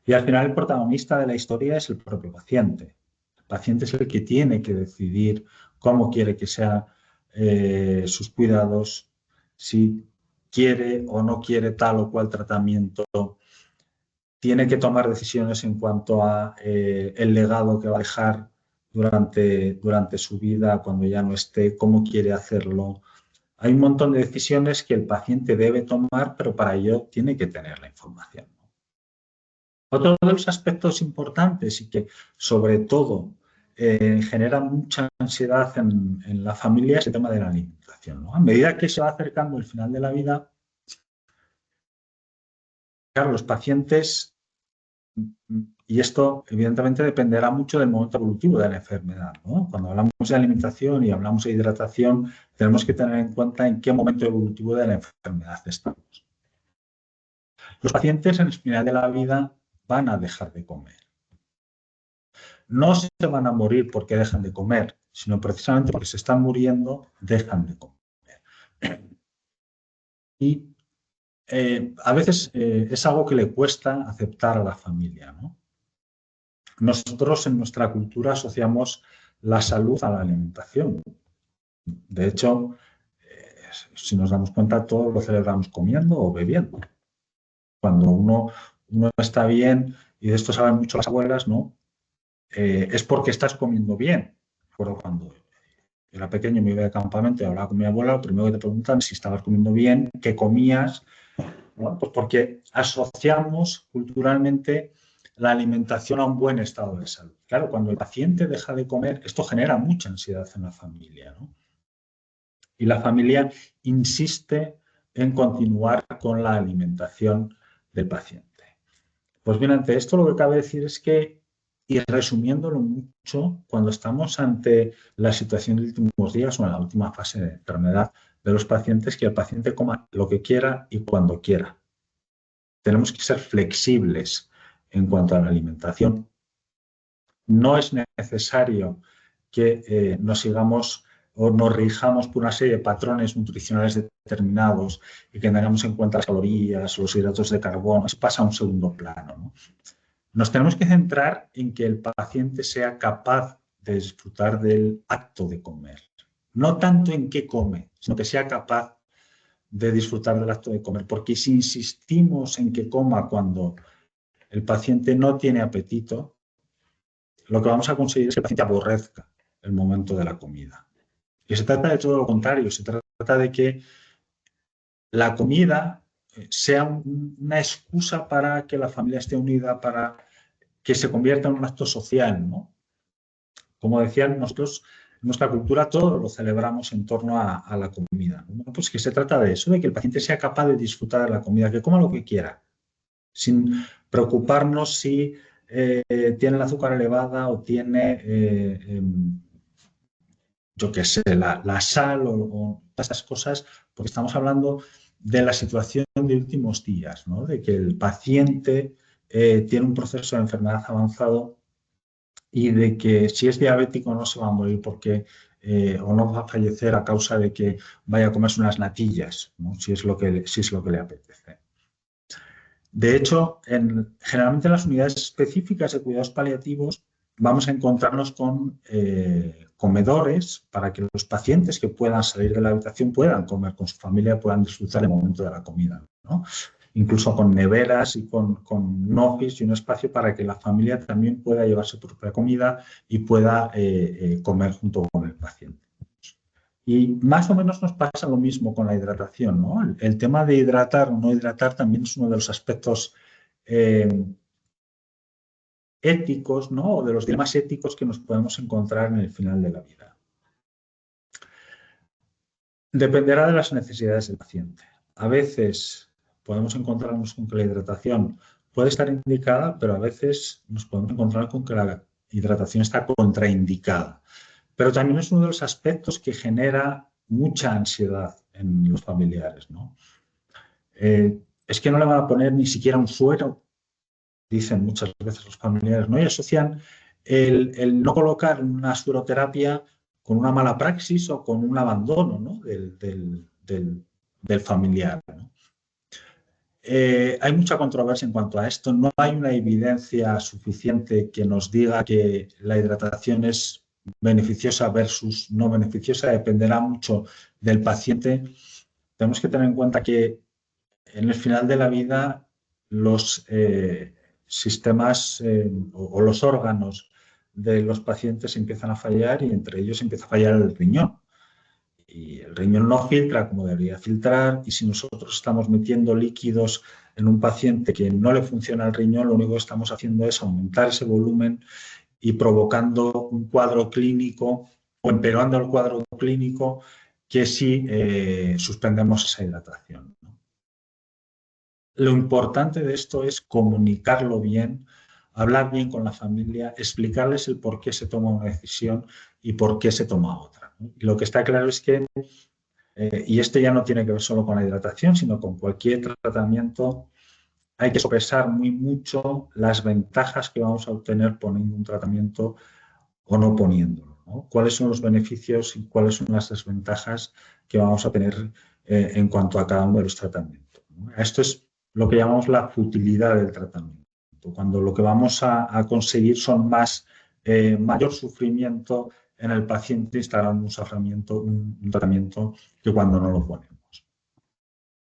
Y al final el protagonista de la historia es el propio paciente. El paciente es el que tiene que decidir cómo quiere que sean sus cuidados, si quiere o no quiere tal o cual tratamiento. Tiene que tomar decisiones en cuanto a el legado que va a dejar durante su vida, cuando ya no esté, cómo quiere hacerlo. Hay un montón de decisiones que el paciente debe tomar, pero para ello tiene que tener la información. Otro de los aspectos importantes y que sobre todo genera mucha ansiedad en la familia es el tema de la alimentación, ¿no? A medida que se va acercando el final de la vida, claro, los pacientes, y esto evidentemente dependerá mucho del momento evolutivo de la enfermedad, ¿no? Cuando hablamos de alimentación y hablamos de hidratación, tenemos que tener en cuenta en qué momento evolutivo de la enfermedad estamos. Los pacientes en el final de la vida van a dejar de comer. No se van a morir porque dejan de comer, sino precisamente porque se están muriendo, dejan de comer. Y a veces es algo que le cuesta aceptar a la familia, ¿no? Nosotros en nuestra cultura asociamos la salud a la alimentación. De hecho, si nos damos cuenta, todos lo celebramos comiendo o bebiendo. Cuando uno está bien, y de esto saben mucho las abuelas, ¿no? Es porque estás comiendo bien. Recuerdo cuando era pequeño, me iba de campamento y hablaba con mi abuela, lo primero que te preguntan es si estabas comiendo bien, qué comías. Bueno, pues porque asociamos culturalmente la alimentación a un buen estado de salud. Claro, cuando el paciente deja de comer, esto genera mucha ansiedad en la familia, ¿no? Y la familia insiste en continuar con la alimentación del paciente. Pues bien, ante esto lo que cabe decir es que Y resumiéndolo mucho, cuando estamos ante la situación de últimos días o en la última fase de enfermedad de los pacientes, que el paciente coma lo que quiera y cuando quiera. Tenemos que ser flexibles en cuanto a la alimentación. No es necesario que nos sigamos o nos rijamos por una serie de patrones nutricionales determinados y que tengamos en cuenta las calorías, los hidratos de carbono. Eso pasa a un segundo plano, ¿no? Nos tenemos que centrar en que el paciente sea capaz de disfrutar del acto de comer. No tanto en qué come, sino que sea capaz de disfrutar del acto de comer. Porque si insistimos en que coma cuando el paciente no tiene apetito, lo que vamos a conseguir es que el paciente aborrezca el momento de la comida. Y se trata de todo lo contrario, se trata de que la comida sea una excusa para que la familia esté unida, para que se convierta en un acto social, ¿no? Como decían, nosotros en nuestra cultura todo lo celebramos en torno a la comida, ¿no? Pues que se trata de eso, de que el paciente sea capaz de disfrutar de la comida, que coma lo que quiera, sin preocuparnos si tiene el azúcar elevada o tiene, yo qué sé, la sal o todas esas cosas, porque estamos hablando de la situación de últimos días, ¿no? De que el paciente tiene un proceso de enfermedad avanzado y de que si es diabético no se va a morir porque o no va a fallecer a causa de que vaya a comerse unas natillas, ¿no? Si es lo que le apetece. De hecho, generalmente en las unidades específicas de cuidados paliativos vamos a encontrarnos con comedores para que los pacientes que puedan salir de la habitación puedan comer con su familia, puedan disfrutar el momento de la comida, ¿no? Incluso con neveras y con nofis y un espacio para que la familia también pueda llevar su propia comida y pueda comer junto con el paciente. Y más o menos nos pasa lo mismo con la hidratación, ¿no? El tema de hidratar o no hidratar también es uno de los aspectos éticos, ¿no? O de los dilemas éticos que nos podemos encontrar en el final de la vida. Dependerá de las necesidades del paciente. A veces podemos encontrarnos con que la hidratación puede estar indicada, pero a veces nos podemos encontrar con que la hidratación está contraindicada. Pero también es uno de los aspectos que genera mucha ansiedad en los familiares, ¿no? Es que no le van a poner ni siquiera un suero, dicen muchas veces los familiares, ¿no? Y asocian el no colocar una sueroterapia con una mala praxis o con un abandono, ¿no? del familiar, ¿no? Hay mucha controversia en cuanto a esto. No hay una evidencia suficiente que nos diga que la hidratación es beneficiosa versus no beneficiosa. Dependerá mucho del paciente. Tenemos que tener en cuenta que en el final de la vida los sistemas o los órganos de los pacientes empiezan a fallar y entre ellos empieza a fallar el riñón. Y el riñón no filtra como debería filtrar y si nosotros estamos metiendo líquidos en un paciente que no le funciona el riñón, lo único que estamos haciendo es aumentar ese volumen y provocando un cuadro clínico o empeorando el cuadro clínico que si suspendemos esa hidratación, ¿no? Lo importante de esto es comunicarlo bien, hablar bien con la familia, explicarles el por qué se toma una decisión y por qué se toma otra, ¿no? Y lo que está claro es que, y esto ya no tiene que ver solo con la hidratación, sino con cualquier tratamiento, hay que sopesar muy mucho las ventajas que vamos a obtener poniendo un tratamiento o no poniéndolo, ¿no? ¿Cuáles son los beneficios y cuáles son las desventajas que vamos a tener en cuanto a cada uno de los tratamientos, ¿no? Esto es lo que llamamos la futilidad del tratamiento, cuando lo que vamos a conseguir son mayor sufrimiento en el paciente instalando un tratamiento que cuando no lo ponemos.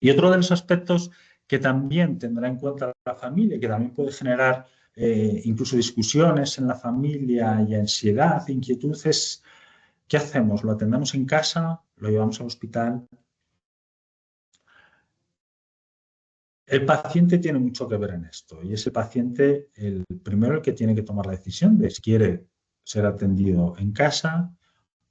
Y otro de los aspectos que también tendrá en cuenta la familia, que también puede generar incluso discusiones en la familia y ansiedad, inquietudes, ¿qué hacemos? ¿Lo atendemos en casa? ¿Lo llevamos al hospital? El paciente tiene mucho que ver en esto y es el paciente el primero el que tiene que tomar la decisión de si quiere ser atendido en casa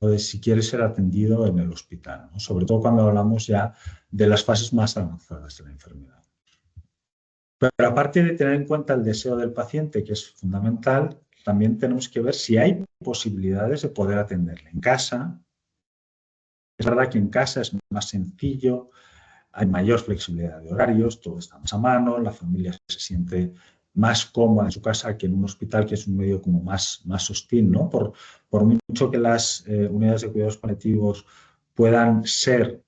o de si quiere ser atendido en el hospital, ¿no? Sobre todo cuando hablamos ya de las fases más avanzadas de la enfermedad. Pero aparte de tener en cuenta el deseo del paciente, que es fundamental, también tenemos que ver si hay posibilidades de poder atenderle en casa. Es verdad que en casa es más sencillo, hay mayor flexibilidad de horarios, todo está más a mano, la familia se siente más cómoda en su casa que en un hospital, que es un medio como más hostil, ¿no? Por mucho que las unidades de cuidados paliativos puedan ser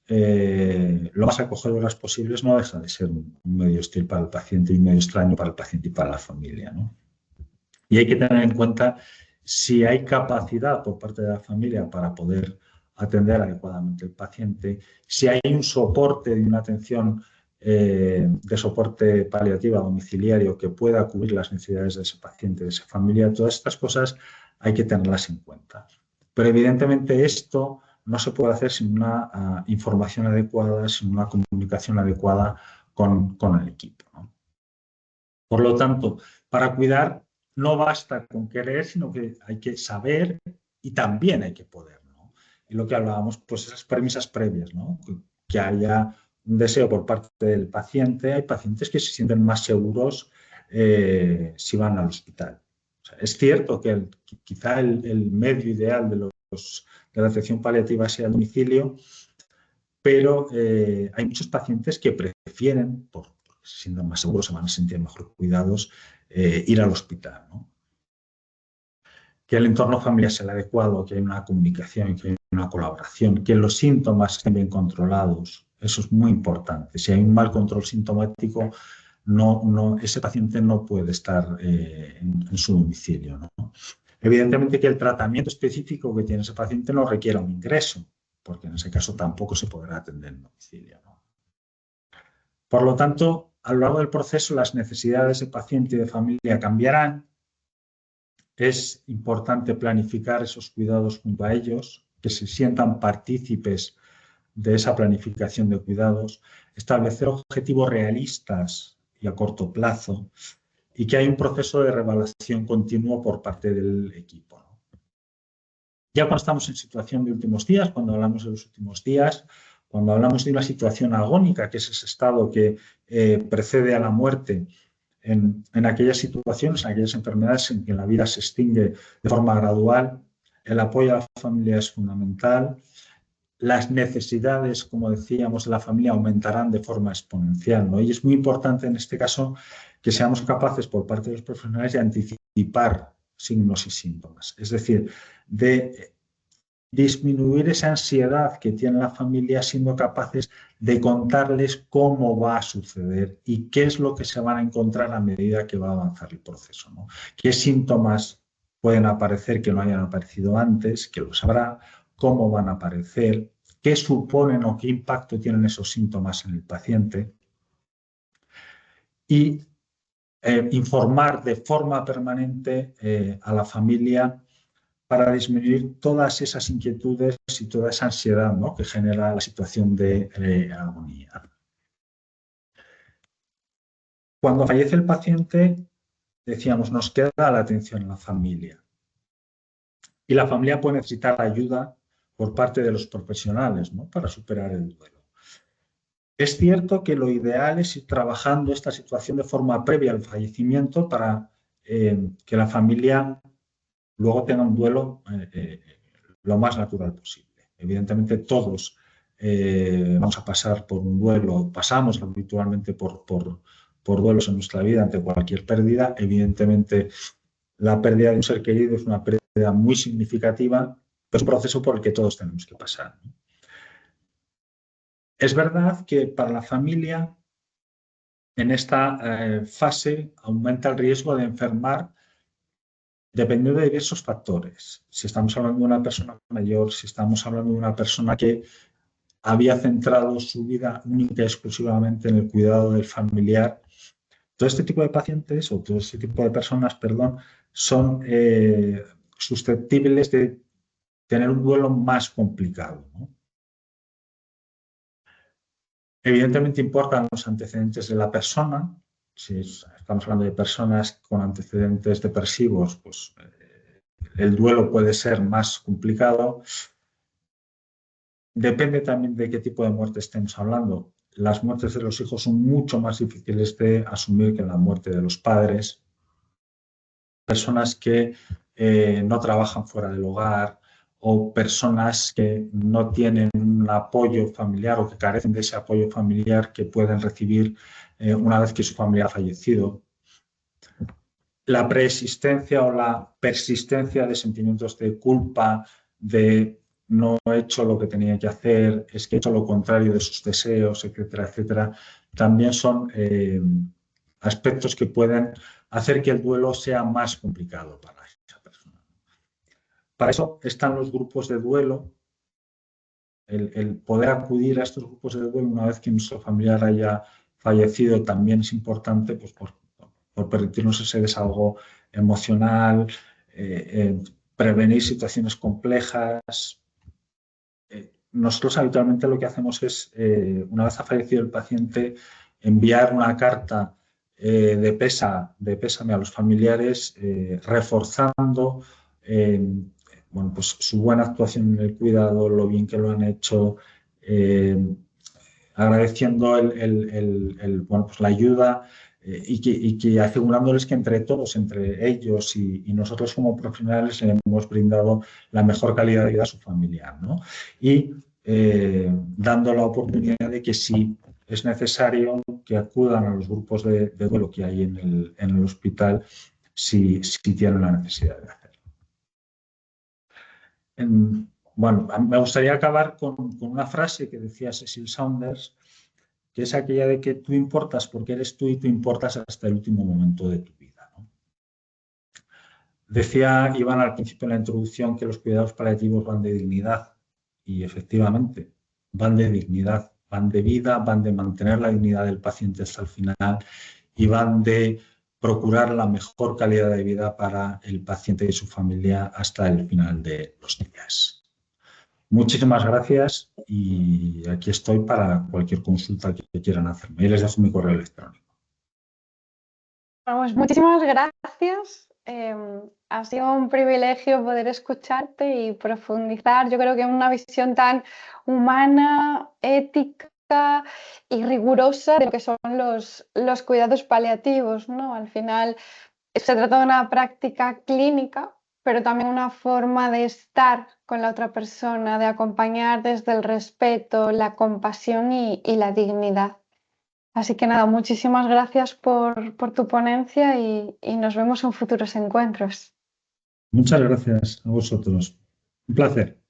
lo más acogedoras posibles, no deja de ser un medio hostil para el paciente y un medio extraño para el paciente y para la familia, ¿no? Y hay que tener en cuenta si hay capacidad por parte de la familia para poder atender adecuadamente al paciente, si hay un soporte de una atención de soporte paliativa domiciliario que pueda cubrir las necesidades de ese paciente, de esa familia. Todas estas cosas hay que tenerlas en cuenta. Pero evidentemente esto no se puede hacer sin una información adecuada, sin una comunicación adecuada con el equipo, ¿no? Por lo tanto, para cuidar no basta con querer, sino que hay que saber y también hay que poder, ¿no? Y lo que hablábamos, pues esas premisas previas, ¿no? Que haya un deseo por parte del paciente. Hay pacientes que se sienten más seguros si van al hospital. O sea, es cierto que quizá el medio ideal de la atención paliativa sea el domicilio, pero hay muchos pacientes que prefieren, porque se sienten más seguros, se van a sentir mejor cuidados, ir al hospital, ¿no? Que el entorno familiar sea el adecuado, que hay una comunicación, que hay una colaboración, que los síntomas estén bien controlados. Eso es muy importante. Si hay un mal control sintomático, ese paciente no puede estar en su domicilio, ¿no? Evidentemente que el tratamiento específico que tiene ese paciente no requiera un ingreso, porque en ese caso tampoco se podrá atender en domicilio, ¿no? Por lo tanto, a lo largo del proceso las necesidades de paciente y de familia cambiarán. Es importante planificar esos cuidados junto a ellos, que se sientan partícipes de esa planificación de cuidados, establecer objetivos realistas y a corto plazo, y que hay un proceso de reevaluación continuo por parte del equipo, ¿no? Ya cuando estamos en situación de últimos días, cuando hablamos de los últimos días, cuando hablamos de una situación agónica, que es ese estado que precede a la muerte, en aquellas situaciones, en aquellas enfermedades en que la vida se extingue de forma gradual, el apoyo a la familia es fundamental. Las necesidades, como decíamos, de la familia aumentarán de forma exponencial, ¿no? Y es muy importante en este caso que seamos capaces por parte de los profesionales de anticipar signos y síntomas. Es decir, de disminuir esa ansiedad que tiene la familia, siendo capaces de contarles cómo va a suceder y qué es lo que se van a encontrar a medida que va a avanzar el proceso, ¿no? ¿Qué síntomas pueden aparecer que no hayan aparecido antes, que lo sabrá? ¿Cómo van a aparecer? ¿Qué suponen o qué impacto tienen esos síntomas en el paciente? Y informar de forma permanente a la familia para disminuir todas esas inquietudes y toda esa ansiedad, ¿no?, que genera la situación de agonía. Cuando fallece el paciente, decíamos, nos queda la atención a la familia. Y la familia puede necesitar ayuda por parte de los profesionales, ¿no?, para superar el duelo. Es cierto que lo ideal es ir trabajando esta situación de forma previa al fallecimiento para que la familia luego tenga un duelo lo más natural posible. Evidentemente todos vamos a pasar por un duelo, pasamos habitualmente por duelos en nuestra vida ante cualquier pérdida. Evidentemente la pérdida de un ser querido es una pérdida muy significativa, pero es un proceso por el que todos tenemos que pasar, ¿no? Es verdad que para la familia en esta fase aumenta el riesgo de enfermar dependiendo de diversos factores. Si estamos hablando de una persona mayor, si estamos hablando de una persona que había centrado su vida única y exclusivamente en el cuidado del familiar, todo este tipo de pacientes o todo este tipo de personas, perdón, son susceptibles de tener un duelo más complicado, ¿no? Evidentemente importan los antecedentes de la persona. Si estamos hablando de personas con antecedentes depresivos, pues el duelo puede ser más complicado. Depende también de qué tipo de muerte estemos hablando. Las muertes de los hijos son mucho más difíciles de asumir que la muerte de los padres. personas que no trabajan fuera del hogar o personas que no tienen un apoyo familiar o que carecen de ese apoyo familiar que pueden recibir una vez que su familiar ha fallecido. La preexistencia o la persistencia de sentimientos de culpa, de no he hecho lo que tenía que hacer, es que he hecho lo contrario de sus deseos, etcétera, etcétera, también son aspectos que pueden hacer que el duelo sea más complicado para esa persona. Para eso están los grupos de duelo. El poder acudir a estos grupos de duelo una vez que nuestro familiar haya fallecido también es importante, pues, por permitirnos ese desahogo emocional, prevenir situaciones complejas. Nosotros habitualmente lo que hacemos es, una vez ha fallecido el paciente, enviar una carta de pésame a los familiares, reforzando bueno, pues su buena actuación en el cuidado, lo bien que lo han hecho, agradeciendo bueno, pues la ayuda y que asegurándoles que entre todos, entre ellos y nosotros como profesionales, le hemos brindado la mejor calidad de vida a su familiar, ¿no? Y dando la oportunidad de que si es necesario que acudan a los grupos de duelo que hay en el hospital si tienen la necesidad de hacerlo. Bueno, me gustaría acabar con una frase que decía Cecil Saunders, que es aquella de que tú importas porque eres tú y tú importas hasta el último momento de tu vida, ¿no? Decía Iván al principio en la introducción que los cuidados paliativos van de dignidad y efectivamente van de dignidad, van de vida, van de mantener la dignidad del paciente hasta el final y van de procurar la mejor calidad de vida para el paciente y su familia hasta el final de los días. Muchísimas gracias y aquí estoy para cualquier consulta que quieran hacerme. Y les dejo mi correo electrónico. Pues muchísimas gracias. Ha sido un privilegio poder escucharte y profundizar. Yo creo que una visión tan humana, ética y rigurosa de lo que son los cuidados paliativos, ¿no? Al final se trata de una práctica clínica, pero también una forma de estar con la otra persona, de acompañar desde el respeto, la compasión y la dignidad. Así que nada, muchísimas gracias por tu ponencia y nos vemos en futuros encuentros. Muchas gracias a vosotros. Un placer.